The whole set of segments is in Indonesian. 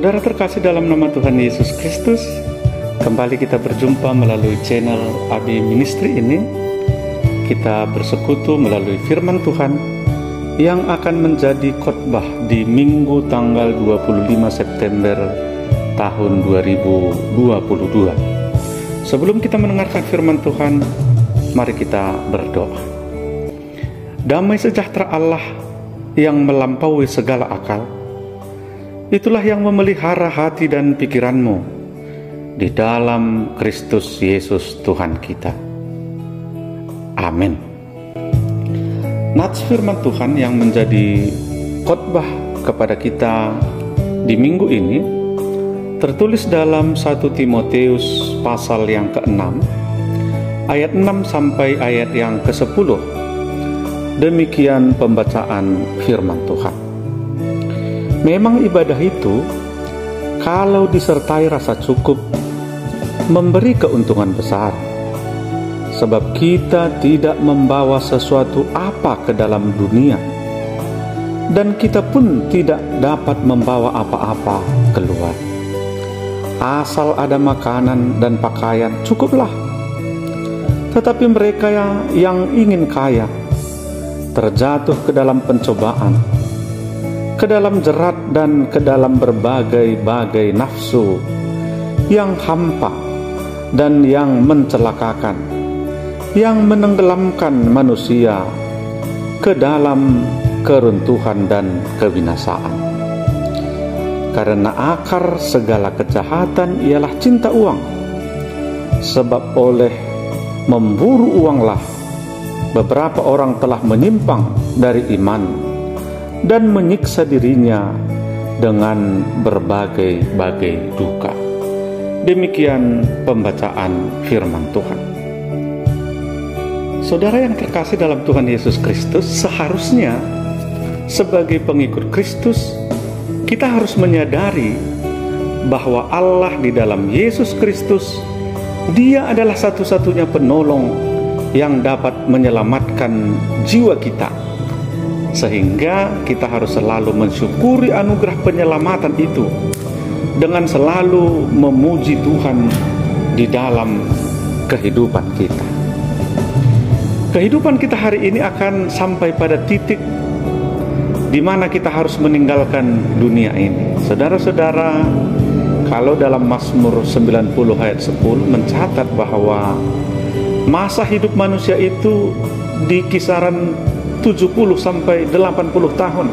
Saudara terkasih dalam nama Tuhan Yesus Kristus, kembali kita berjumpa melalui channel Abi Ministry ini. Kita bersekutu melalui firman Tuhan yang akan menjadi khotbah di Minggu tanggal 25 September tahun 2022. Sebelum kita mendengarkan firman Tuhan, mari kita berdoa. Damai sejahtera Allah yang melampaui segala akal, itulah yang memelihara hati dan pikiranmu di dalam Kristus Yesus Tuhan kita. Amin. Nats firman Tuhan yang menjadi khotbah kepada kita di minggu ini tertulis dalam 1 Timotius pasal yang ke-6 ayat 6 sampai ayat yang ke-10. Demikian pembacaan firman Tuhan. Memang ibadah itu, kalau disertai rasa cukup, memberi keuntungan besar. Sebab kita tidak membawa sesuatu apa ke dalam dunia, dan kita pun tidak dapat membawa apa-apa keluar. Asal ada makanan dan pakaian, cukuplah. Tetapi mereka yang ingin kaya, terjatuh ke dalam pencobaan, ke dalam jerat dan ke dalam berbagai-bagai nafsu yang hampa dan yang mencelakakan, yang menenggelamkan manusia ke dalam keruntuhan dan kebinasaan. Karena akar segala kejahatan ialah cinta uang, sebab oleh memburu uanglah beberapa orang telah menyimpang dari iman dan menyiksa dirinya dengan berbagai-bagai duka. Demikian pembacaan firman Tuhan. Saudara yang terkasih dalam Tuhan Yesus Kristus, seharusnya sebagai pengikut Kristus kita harus menyadari bahwa Allah di dalam Yesus Kristus, Dia adalah satu-satunya penolong yang dapat menyelamatkan jiwa kita. Sehingga kita harus selalu mensyukuri anugerah penyelamatan itu dengan selalu memuji Tuhan di dalam kehidupan kita. Kehidupan kita hari ini akan sampai pada titik di mana kita harus meninggalkan dunia ini. Saudara-saudara, kalau dalam Mazmur 90 ayat 10 mencatat bahwa masa hidup manusia itu di kisaran 70 sampai 80 tahun.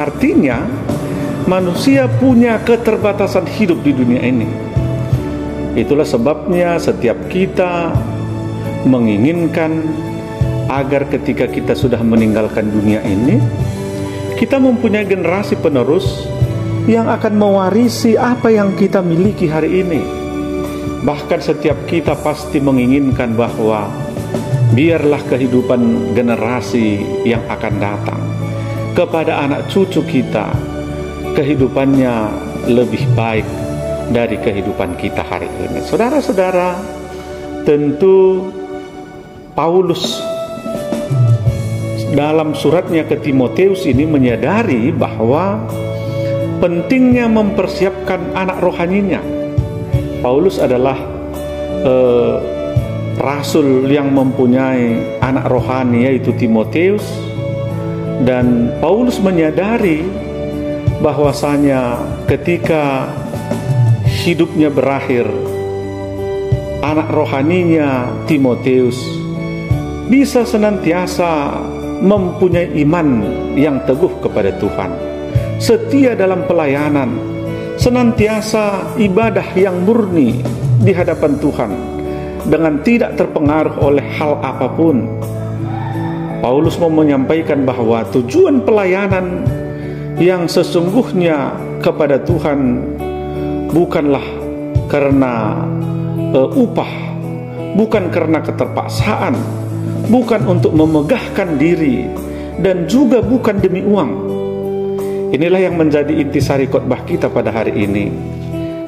Artinya manusia punya keterbatasan hidup di dunia ini. Itulah sebabnya setiap kita menginginkan agar ketika kita sudah meninggalkan dunia ini, kita mempunyai generasi penerus yang akan mewarisi apa yang kita miliki hari ini. Bahkan setiap kita pasti menginginkan bahwa biarlah kehidupan generasi yang akan datang kepada anak cucu kita, kehidupannya lebih baik dari kehidupan kita hari ini. Saudara-saudara, tentu Paulus dalam suratnya ke Timotius ini menyadari bahwa pentingnya mempersiapkan anak rohaninya. Paulus adalah rasul yang mempunyai anak rohani, yaitu Timotius, dan Paulus menyadari bahwasanya ketika hidupnya berakhir, anak rohaninya Timotius bisa senantiasa mempunyai iman yang teguh kepada Tuhan, setia dalam pelayanan, senantiasa ibadah yang murni di hadapan Tuhan dengan tidak terpengaruh oleh hal apapun. Paulus mau menyampaikan bahwa tujuan pelayanan yang sesungguhnya kepada Tuhan bukanlah karena upah, bukan karena keterpaksaan, bukan untuk memegahkan diri, dan juga bukan demi uang. Inilah yang menjadi intisari khotbah kita pada hari ini.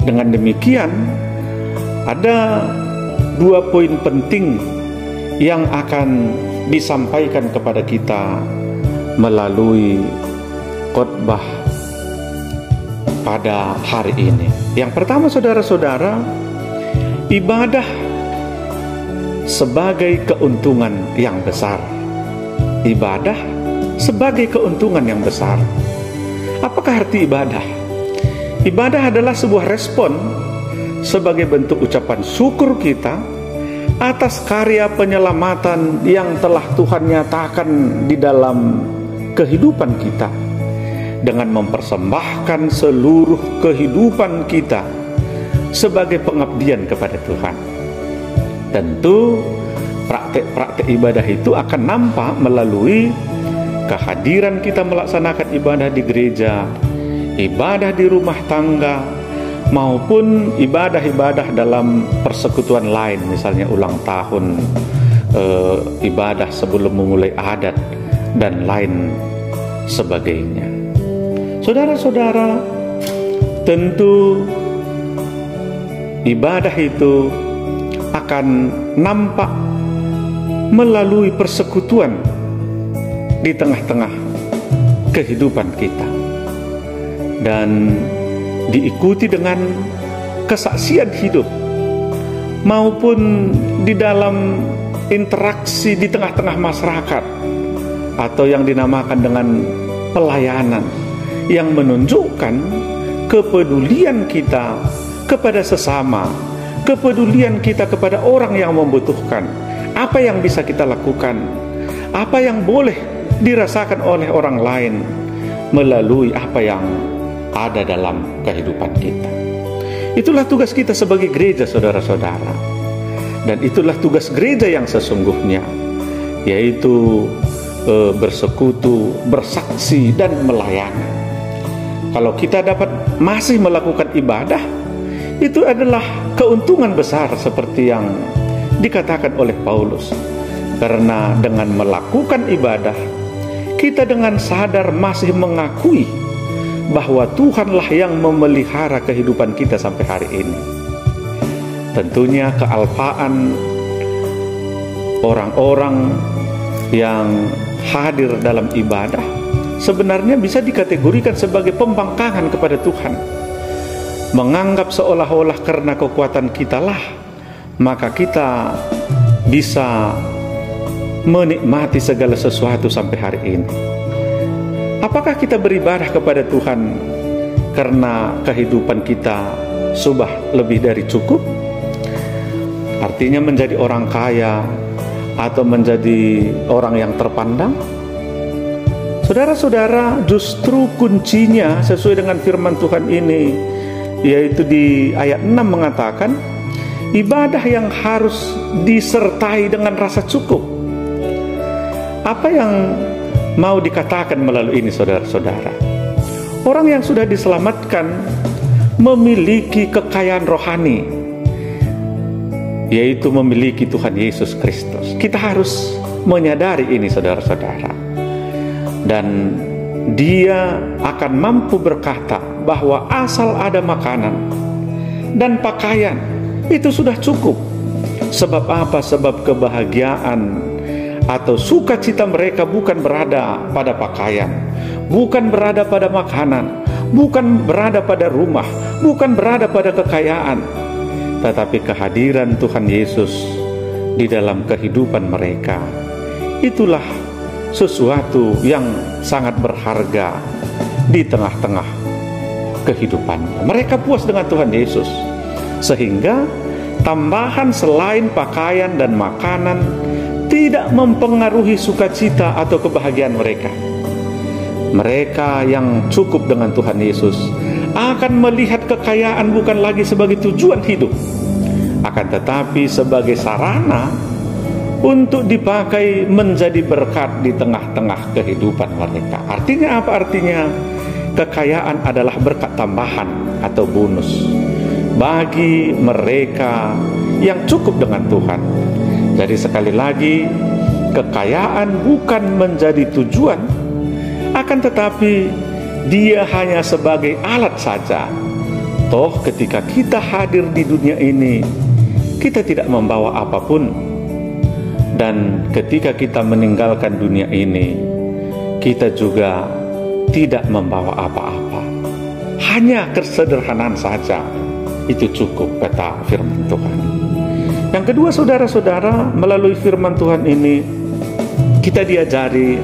Dengan demikian, ada 2 poin penting yang akan disampaikan kepada kita melalui khotbah pada hari ini. Yang pertama, saudara-saudara, ibadah sebagai keuntungan yang besar. Ibadah sebagai keuntungan yang besar. Apakah arti ibadah? Ibadah adalah sebuah respon sebagai bentuk ucapan syukur kita atas karya penyelamatan yang telah Tuhan nyatakan di dalam kehidupan kita, dengan mempersembahkan seluruh kehidupan kita sebagai pengabdian kepada Tuhan. Tentu praktek-praktek ibadah itu akan nampak melalui kehadiran kita melaksanakan ibadah di gereja, ibadah di rumah tangga, maupun ibadah-ibadah dalam persekutuan lain, misalnya ulang tahun, ibadah sebelum memulai adat, dan lain sebagainya. Saudara-saudara, tentu ibadah itu akan nampak melalui persekutuan di tengah-tengah kehidupan kita, dan diikuti dengan kesaksian hidup, maupun di dalam interaksi di tengah-tengah masyarakat, atau yang dinamakan dengan pelayanan, yang menunjukkan kepedulian kita kepada sesama, kepedulian kita kepada orang yang membutuhkan. Apa yang bisa kita lakukan, apa yang boleh dirasakan oleh orang lain melalui apa yang ada dalam kehidupan kita. Itulah tugas kita sebagai gereja, saudara-saudara. Dan itulah tugas gereja yang sesungguhnya, yaitu bersekutu, bersaksi, dan melayani. Kalau kita dapat masih melakukan ibadah, itu adalah keuntungan besar seperti yang dikatakan oleh Paulus. Karena dengan melakukan ibadah, kita dengan sadar masih mengakui bahwa Tuhanlah yang memelihara kehidupan kita sampai hari ini. Tentunya kealpaan orang-orang yang hadir dalam ibadah sebenarnya bisa dikategorikan sebagai pembangkangan kepada Tuhan. Menganggap seolah-olah karena kekuatan kitalah maka kita bisa menikmati segala sesuatu sampai hari ini. Apakah kita beribadah kepada Tuhan karena kehidupan kita sudah lebih dari cukup? Artinya menjadi orang kaya atau menjadi orang yang terpandang? Saudara-saudara, justru kuncinya sesuai dengan firman Tuhan ini, yaitu di ayat 6 mengatakan, ibadah yang harus disertai dengan rasa cukup. Apa yang mau dikatakan melalui ini, saudara-saudara? Orang yang sudah diselamatkan memiliki kekayaan rohani, yaitu memiliki Tuhan Yesus Kristus. Kita harus menyadari ini, saudara-saudara. Dan dia akan mampu berkata bahwa asal ada makanan dan pakaian, itu sudah cukup. Sebab apa? Sebab kebahagiaan atau sukacita mereka bukan berada pada pakaian, bukan berada pada makanan, bukan berada pada rumah, bukan berada pada kekayaan, tetapi kehadiran Tuhan Yesus di dalam kehidupan mereka. Itulah sesuatu yang sangat berharga di tengah-tengah kehidupannya. Mereka puas dengan Tuhan Yesus, sehingga tambahan selain pakaian dan makanan tidak mempengaruhi sukacita atau kebahagiaan mereka. Mereka yang cukup dengan Tuhan Yesus akan melihat kekayaan bukan lagi sebagai tujuan hidup, akan tetapi sebagai sarana untuk dipakai menjadi berkat di tengah-tengah kehidupan mereka. Artinya apa? Artinya kekayaan adalah berkat tambahan atau bonus bagi mereka yang cukup dengan Tuhan. Jadi sekali lagi, kekayaan bukan menjadi tujuan, akan tetapi dia hanya sebagai alat saja. Toh ketika kita hadir di dunia ini, kita tidak membawa apapun. Dan ketika kita meninggalkan dunia ini, kita juga tidak membawa apa-apa. hanya kesederhanaan saja itu cukup, kata firman Tuhan. Yang kedua, saudara-saudara, melalui firman Tuhan ini kita diajari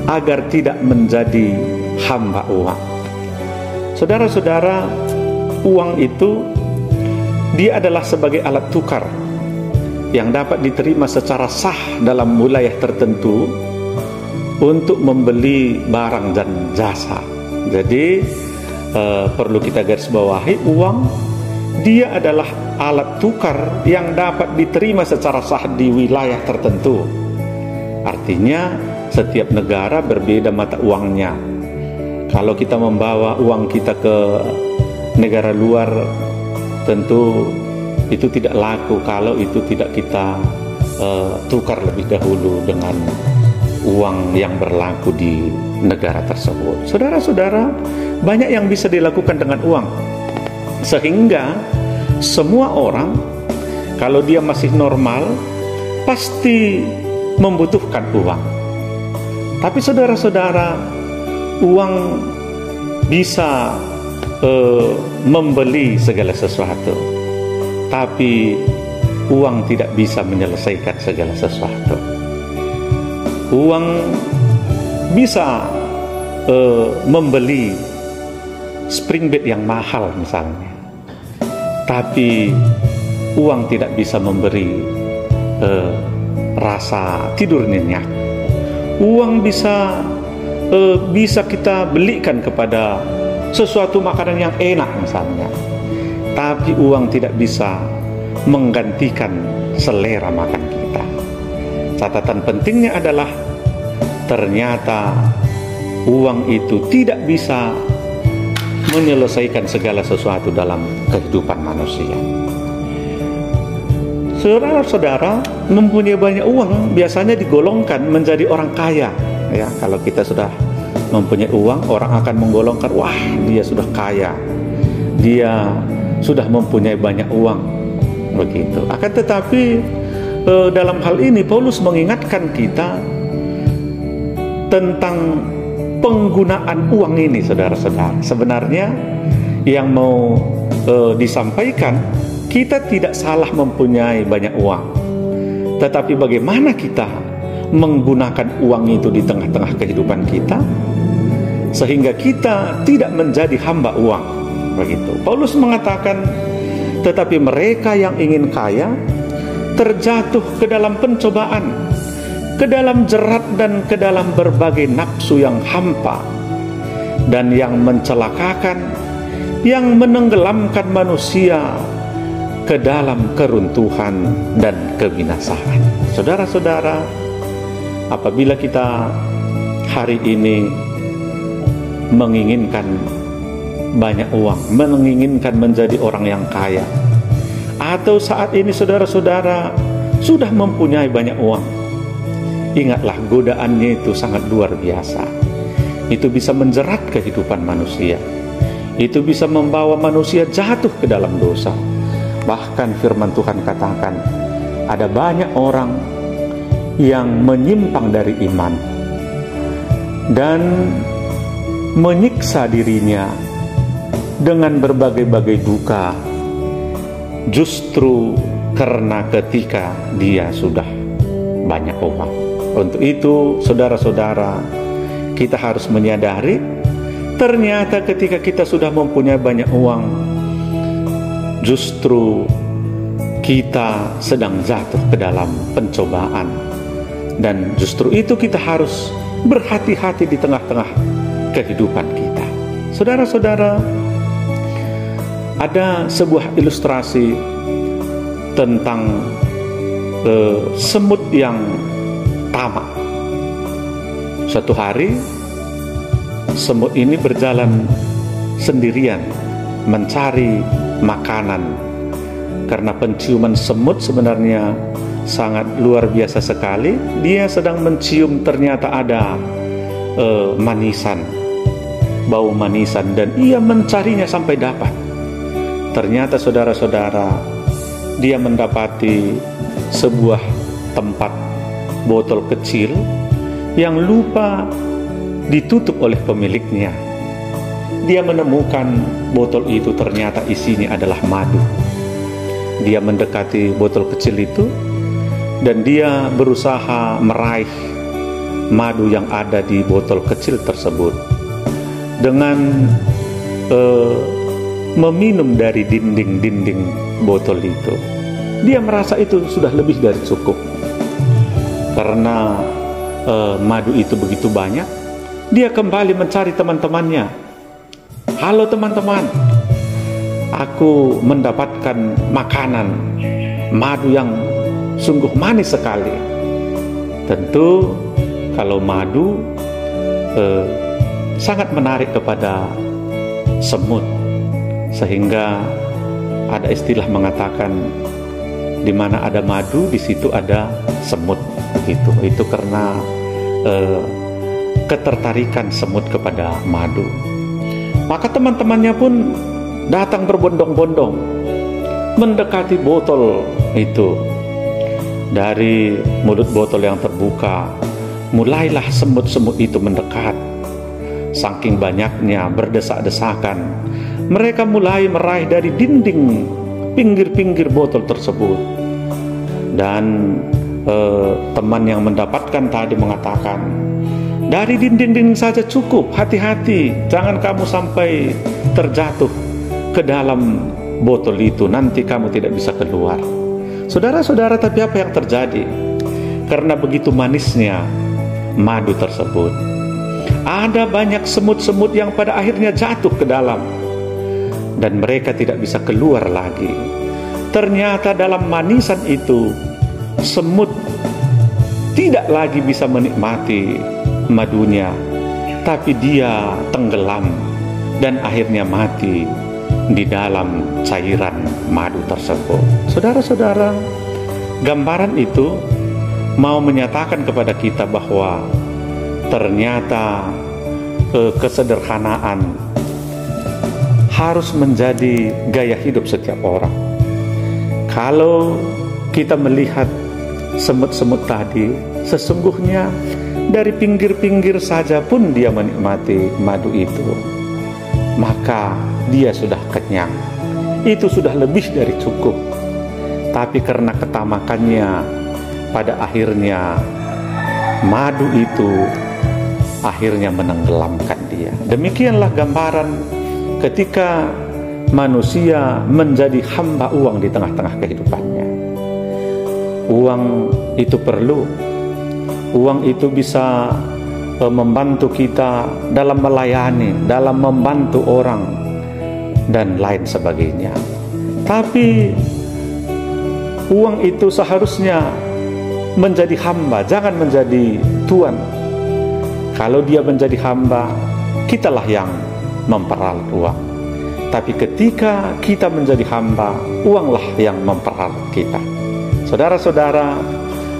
agar tidak menjadi hamba uang. Saudara-saudara, uang itu dia adalah sebagai alat tukar yang dapat diterima secara sah dalam wilayah tertentu untuk membeli barang dan jasa. Jadi perlu kita garis bawahi, uang dia adalah alat tukar yang dapat diterima secara sah di wilayah tertentu. Artinya setiap negara berbeda mata uangnya. Kalau kita membawa uang kita ke negara luar, tentu itu tidak laku kalau itu tidak kita tukar lebih dahulu dengan uang yang berlaku di negara tersebut. Saudara-saudara, banyak yang bisa dilakukan dengan uang, sehingga semua orang kalau dia masih normal pasti membutuhkan uang. Tapi saudara-saudara, uang bisa membeli segala sesuatu, tapi uang tidak bisa menyelesaikan segala sesuatu. Uang bisa membeli spring bed yang mahal misalnya, tapi uang tidak bisa memberi rasa tidur nyenyak. Uang bisa kita belikan kepada sesuatu makanan yang enak misalnya, tapi uang tidak bisa menggantikan selera makan kita. Catatan pentingnya adalah ternyata uang itu tidak bisa menyelesaikan segala sesuatu dalam kehidupan manusia. Saudara-saudara, mempunyai banyak uang biasanya digolongkan menjadi orang kaya. Ya, kalau kita sudah mempunyai uang, orang akan menggolongkan, wah, dia sudah kaya, dia sudah mempunyai banyak uang, begitu. Akan tetapi dalam hal ini Paulus mengingatkan kita tentang penggunaan uang ini, saudara-saudara. Sebenarnya yang mau disampaikan, kita tidak salah mempunyai banyak uang, tetapi bagaimana kita menggunakan uang itu di tengah-tengah kehidupan kita sehingga kita tidak menjadi hamba uang, begitu. Paulus mengatakan, tetapi mereka yang ingin kaya terjatuh ke dalam pencobaan, ke dalam jerat dan ke dalam berbagai nafsu yang hampa dan yang mencelakakan, yang menenggelamkan manusia ke dalam keruntuhan dan kebinasaan. Saudara-saudara, apabila kita hari ini menginginkan banyak uang, menginginkan menjadi orang yang kaya, atau saat ini saudara-saudara sudah mempunyai banyak uang, ingatlah godaannya itu sangat luar biasa. Itu bisa menjerat kehidupan manusia, itu bisa membawa manusia jatuh ke dalam dosa. Bahkan firman Tuhan katakan, ada banyak orang yang menyimpang dari iman dan menyiksa dirinya dengan berbagai-bagai duka, justru karena ketika dia sudah banyak uang. Untuk itu, saudara-saudara, kita harus menyadari, ternyata ketika kita sudah mempunyai banyak uang, justru kita sedang jatuh ke dalam pencobaan. Dan justru itu kita harus berhati-hati di tengah-tengah kehidupan kita. Saudara-saudara, ada sebuah ilustrasi tentang semut yang tamak. Suatu hari, semut ini berjalan sendirian mencari makanan. Karena penciuman semut sebenarnya sangat luar biasa sekali. Dia sedang mencium, ternyata ada manisan, bau manisan, dan ia mencarinya sampai dapat. Ternyata saudara-saudara, dia mendapati sebuah tempat botol kecil yang lupa ditutup oleh pemiliknya. dia menemukan botol itu ternyata isinya adalah madu. Dia mendekati botol kecil itu dan dia berusaha meraih madu yang ada di botol kecil tersebut dengan meminum dari dinding-dinding botol itu. Dia merasa itu sudah lebih dari cukup. Karena madu itu begitu banyak, dia kembali mencari teman-temannya. Halo teman-teman, aku mendapatkan makanan madu yang sungguh manis sekali. Tentu kalau madu sangat menarik kepada semut, sehingga ada istilah mengatakan di mana ada madu di situ ada semut. Itu karena ketertarikan semut kepada madu. Maka teman-temannya pun datang berbondong-bondong mendekati botol itu. Dari mulut botol yang terbuka, mulailah semut-semut itu mendekat. Saking banyaknya berdesak-desakan, mereka mulai meraih dari dinding pinggir-pinggir botol tersebut. Dan teman yang mendapatkan tadi mengatakan, dari dinding-dinding saja cukup, hati-hati, jangan kamu sampai terjatuh ke dalam botol itu, nanti kamu tidak bisa keluar. Saudara-saudara, tapi apa yang terjadi? Karena begitu manisnya madu tersebut, ada banyak semut-semut yang pada akhirnya jatuh ke dalam dan mereka tidak bisa keluar lagi. Ternyata dalam manisan itu, semut tidak lagi bisa menikmati madunya, tapi dia tenggelam dan akhirnya mati di dalam cairan madu tersebut. Saudara-saudara, gambaran itu mau menyatakan kepada kita bahwa ternyata kesederhanaan harus menjadi gaya hidup setiap orang. Kalau kita melihat semut-semut tadi, sesungguhnya dari pinggir-pinggir saja pun dia menikmati madu itu, maka dia sudah kenyang. Itu sudah lebih dari cukup. Tapi karena ketamakannya, pada akhirnya madu itu akhirnya menenggelamkan dia. Demikianlah gambaran ketika manusia menjadi hamba uang di tengah-tengah kehidupannya. Uang itu perlu. Uang itu bisa membantu kita dalam melayani, dalam membantu orang, dan lain sebagainya. Tapi uang itu seharusnya menjadi hamba, jangan menjadi tuan. Kalau dia menjadi hamba, kitalah yang memperalat uang. Tapi ketika kita menjadi hamba, uanglah yang memperalat kita. Saudara-saudara,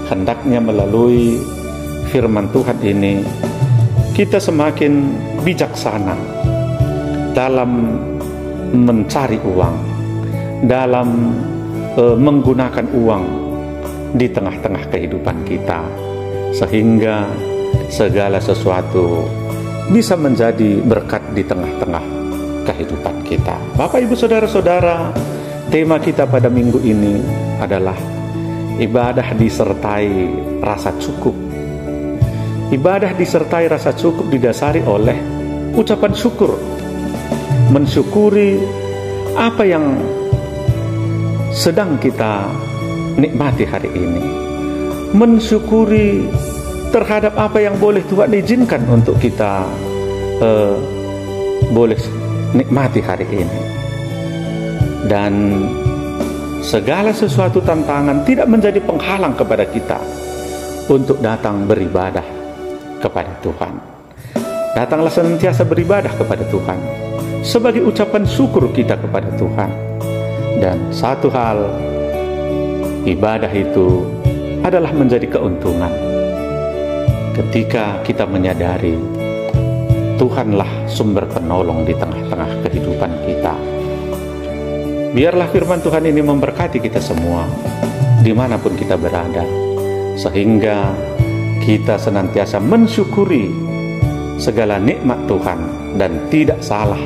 hendaknya melalui firman Tuhan ini kita semakin bijaksana dalam mencari uang, dalam menggunakan uang di tengah-tengah kehidupan kita, sehingga segala sesuatu bisa menjadi berkat di tengah-tengah kehidupan kita. Bapak, Ibu, saudara-saudara, tema kita pada minggu ini adalah ibadah disertai rasa cukup. Ibadah disertai rasa cukup didasari oleh ucapan syukur. Mensyukuri apa yang sedang kita nikmati hari ini. Mensyukuri terhadap apa yang boleh Tuhan izinkan untuk kita boleh nikmati hari ini. Dan segala sesuatu tantangan tidak menjadi penghalang kepada kita untuk datang beribadah kepada Tuhan. Datanglah senantiasa beribadah kepada Tuhan sebagai ucapan syukur kita kepada Tuhan. Dan satu hal, ibadah itu adalah menjadi keuntungan ketika kita menyadari Tuhanlah sumber penolong di tengah-tengah kehidupan kita. Biarlah firman Tuhan ini memberkati kita semua dimanapun kita berada, sehingga kita senantiasa mensyukuri segala nikmat Tuhan dan tidak salah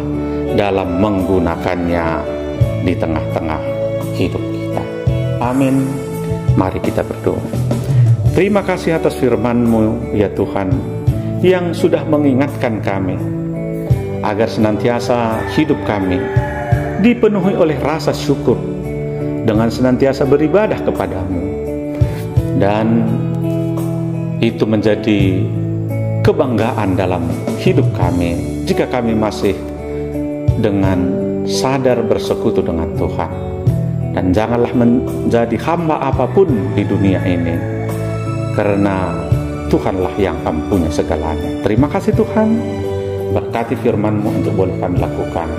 dalam menggunakannya di tengah-tengah hidup kita. Amin. Mari kita berdoa. Terima kasih atas firman-Mu ya Tuhan, yang sudah mengingatkan kami agar senantiasa hidup kami dipenuhi oleh rasa syukur dengan senantiasa beribadah kepadamu, dan itu menjadi kebanggaan dalam hidup kami jika kami masih dengan sadar bersekutu dengan Tuhan. Dan janganlah menjadi hamba apapun di dunia ini, karena Tuhanlah yang mempunyai segalanya. Terima kasih Tuhan, berkati firman-Mu untuk boleh kami lakukan.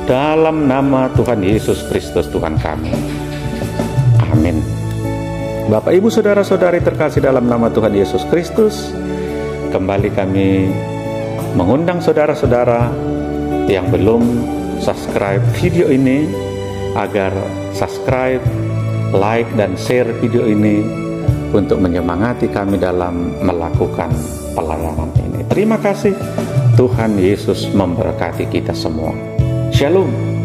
Dalam nama Tuhan Yesus Kristus Tuhan kami. Amin. Bapak, Ibu, Saudara-saudari terkasih dalam nama Tuhan Yesus Kristus, kembali kami mengundang saudara-saudara yang belum subscribe video ini agar subscribe, like, dan share video ini untuk menyemangati kami dalam melakukan pelayanan ini. Terima kasih. Tuhan Yesus memberkati kita semua. Shalom.